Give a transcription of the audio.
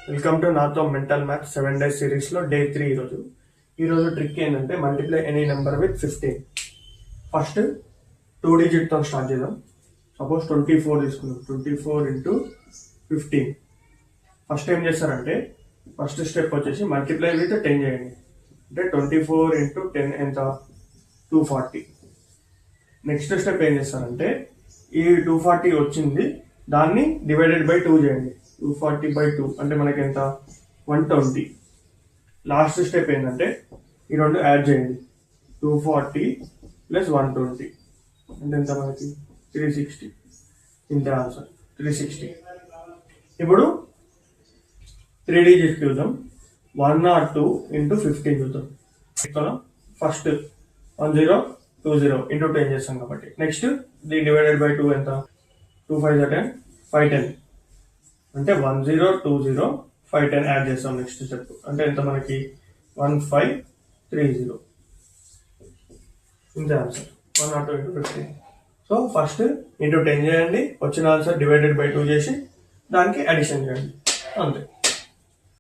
Welcome to నాతో mental maths 7 days సిరీస్లో day 3 ఈరోజు ట్రిక్ ఏంటంటే multiply any number with 15. First 2 digitతో స్టార్ట్ చేద్దాం. సపోజ్ 24 తీసుకుందాం. 24 into 15. ఫస్ట్ ఏం చేస్తారంటే ఫస్ట్ స్టెప్ వచ్చేసి మల్టిప్లై విత్ 10 చేయండి. అంటే 24 into 10 ఎంత 240. నెక్స్ట్ స్టెప్ ఏం చేస్తారంటే ఈ 240 వచ్చింది దాన్ని డివైడెడ్ బై 2 చేయండి. 240/2 అంటే మనకి ఎంత 120. లాస్ట్ స్టెప్ ఏంటంటే ఈ రెండు యాడ్ చేయండి. 240 + 120 అంటే ఎంత మనకి 360. ఇంతే ఆన్సర్ 360. ఇప్పుడు 3 digits చూద్దాం. 102 into 15 చూద్దాం. ఫస్ట్ 1020 into 10 చేస్తాం కాబట్టి నెక్స్ట్ దీన్ని డివైడెడ్ బై 2 ఎంత 2 5 10 510 అంటే 1020 510 యాడ్ చేస్తాం. నెక్స్ట్ స్టెప్ అంటే ఎంత మనకి 1530. ఇంతే answer 102 into 15. So first into 10 చేయండి, వచ్చిన ఆన్సర్ డివైడెడ్ బై 2 చేసి దానికి అడిషన్ చేయండి, అంతే.